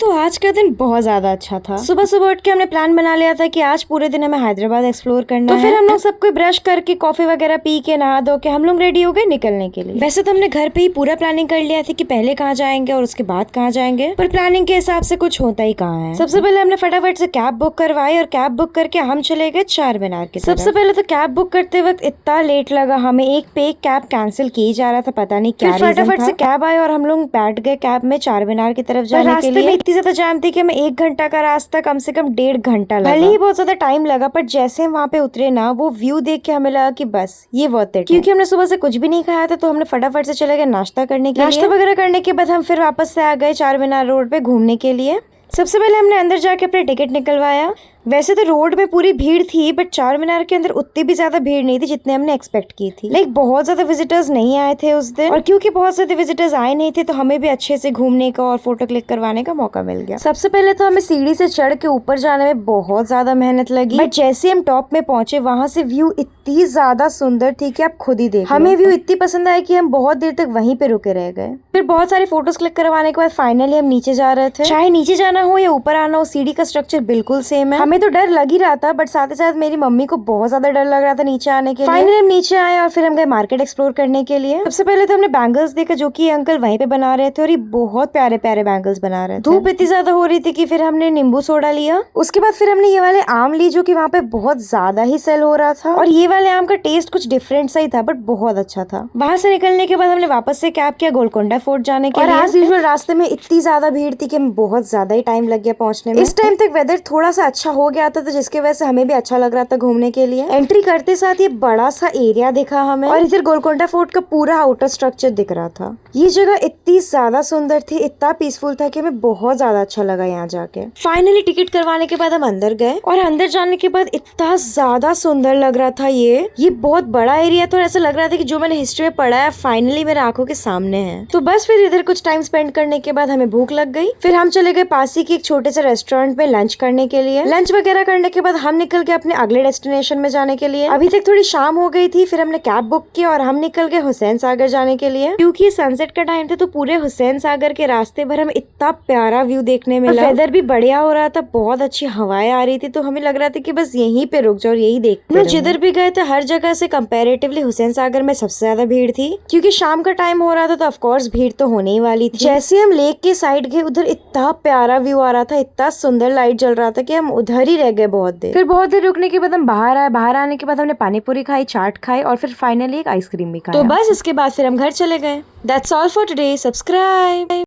तो आज का दिन बहुत ज्यादा अच्छा था। सुबह सुबह उठ के हमने प्लान बना लिया था कि आज पूरे दिन हमें हैदराबाद एक्सप्लोर करना है। तो फिर हम लोग सबको ब्रश करके कॉफी वगैरह पी के नहा धो के हम लोग रेडी हो गए निकलने के लिए। वैसे तो हमने घर पे ही पूरा प्लानिंग कर लिया था कि पहले कहाँ जाएंगे और उसके बाद कहाँ जाएंगे, पर प्लानिंग के हिसाब से कुछ होता ही कहाँ है। सबसे पहले हमने फटाफट से कैब बुक करवाई और कैब बुक करके हम चले गए चार मीनार की तरफ। सबसे पहले तो कैब बुक करते वक्त इतना लेट लगा हमें, एक पे एक कैब कैंसिल की जा रहा था, पता नहीं क्या। फटाफट से कैब आए और हम लोग बैठ गए कैब में चार मीनार की तरफ जाने के लिए। इतनी ज्यादा जाम थी कि हमें 1 घंटा का रास्ता कम से कम 1.5 घंटा लगा। भले ही बहुत ज्यादा टाइम लगा, पर जैसे हम वहाँ पे उतरे ना, वो व्यू देख के हमें लगा कि बस ये वर्थ इट। क्योंकि हमने सुबह से कुछ भी नहीं खाया था, तो हमने फटाफट से चले गए नाश्ता करने के लिए। नाश्ता वगैरह करने के बाद हम फिर वापस से आ गए चार मीनार रोड पे घूमने के लिए। सबसे पहले हमने अंदर जाके अपना टिकट निकलवाया। वैसे तो रोड में पूरी भीड़ थी, बट चार मीनार के अंदर उतनी भी ज्यादा भीड़ नहीं थी जितने हमने एक्सपेक्ट की थी। लाइक बहुत ज्यादा विजिटर्स नहीं आए थे उस दिन, और क्योंकि बहुत ज्यादा विजिटर्स आए नहीं थे तो हमें भी अच्छे से घूमने का और फोटो क्लिक करवाने का मौका मिल गया। सबसे पहले तो हमें सीढ़ी से चढ़ के ऊपर जाने में बहुत ज्यादा मेहनत लगी, बट जैसे हम टॉप में पहुंचे वहां से व्यू इतनी ज्यादा सुंदर थी कि आप खुद ही देखो। हमें व्यू इतनी पसंद आई कि हम बहुत देर तक वहीं पे रुके रह गए। फिर बहुत सारे फोटोज क्लिक करवाने के बाद फाइनली हम नीचे जा रहे थे। चाहे नीचे जाना हो या ऊपर आना हो, सीढ़ी का स्ट्रक्चर बिल्कुल सेम है। हमें तो डर लग ही रहा था, बट साथ ही साथ मेरी मम्मी को बहुत ज्यादा डर लग रहा था नीचे आने के लिए। फाइनली हम नीचे आए और फिर हम गए मार्केट एक्सप्लोर करने के लिए। सबसे पहले तो हमने बैंगल्स देखा, जो कि अंकल वहीं पे बना रहे थे, और ये बहुत प्यारे प्यारे बैंगल्स बना रहे थे। धूप इतनी ज्यादा हो रही थी कि फिर हमने नींबू सोडा लिया। उसके बाद फिर हमने ये वाले आम ली, जो कि वहाँ पे बहुत ज्यादा ही सेल हो रहा था, और ये वाले आम का टेस्ट कुछ डिफरेंट सा ही था, बट बहुत अच्छा था। वहां से निकलने के बाद हमने वापस से कैब किया गोलकोंडा फोर्ट जाने के लिए। और एज यूजुअल रास्ते में इतनी ज्यादा भीड़ थी कि हमें बहुत ज्यादा ही टाइम लग गया पहुंचने में। इस टाइम तक वेदर थोड़ा सा अच्छा हो गया था, तो जिसकी वजह से हमें भी अच्छा लग रहा था घूमने के लिए। एंट्री करते साथ ये बड़ा सा एरिया दिखा हमें, और इधर गोलकोंडा फोर्ट का पूरा आउटर स्ट्रक्चर दिख रहा था। ये जगह इतनी ज्यादा सुंदर थी, इतना पीसफुल था कि हमें बहुत ज्यादा अच्छा लगा यहाँ जाके। फाइनली टिकट करवाने के बाद हम अंदर गए, और अंदर जाने के बाद इतना ज्यादा सुंदर लग रहा था। ये बहुत बड़ा एरिया था, और ऐसा लग रहा था कि जो मैंने हिस्ट्री में पढ़ा है फाइनली मेरे आंखों के सामने है। तो बस फिर इधर कुछ टाइम स्पेंड करने के बाद हमें भूख लग गई। फिर हम चले गए पास ही के एक छोटे से रेस्टोरेंट में लंच करने के लिए। लंच वगैरह करने के बाद हम निकल गए अपने अगले डेस्टिनेशन में जाने के लिए। अभी तक थोड़ी शाम हो गई थी, फिर हमने कैब बुक की और हम निकल गए हुसैन सागर जाने के लिए। क्योंकि सनसेट का टाइम था, तो पूरे हुसैन सागर के रास्ते भर हमें इतना प्यारा व्यू देखने मिला। वेदर भी बढ़िया हो रहा था, बहुत अच्छी हवाएं आ रही थी, तो हमें लग रहा था कि बस यहीं पे रुक जाओ और यही देखते। जिधर भी गए थे हर जगह से कंपैरेटिवली हुसैन सागर में सबसे ज्यादा भीड़ थी, क्योंकि शाम का टाइम हो रहा था, तो ऑफकोर्स भीड़ तो होने ही वाली थी। जैसे हम लेक के साइड गए, उधर इतना प्यारा व्यू आ रहा था, इतना सुंदर लाइट जल रहा था कि हम उधर ही रह गए बहुत देर। फिर बहुत देर रुकने के बाद हम बाहर आए। बाहर आने के बाद हमने पानी पूरी खाई, चाट खाई, और फिर फाइनली एक आइसक्रीम भी खाया। तो बस इसके बाद फिर हम घर चले गए। That's all for today. Subscribe.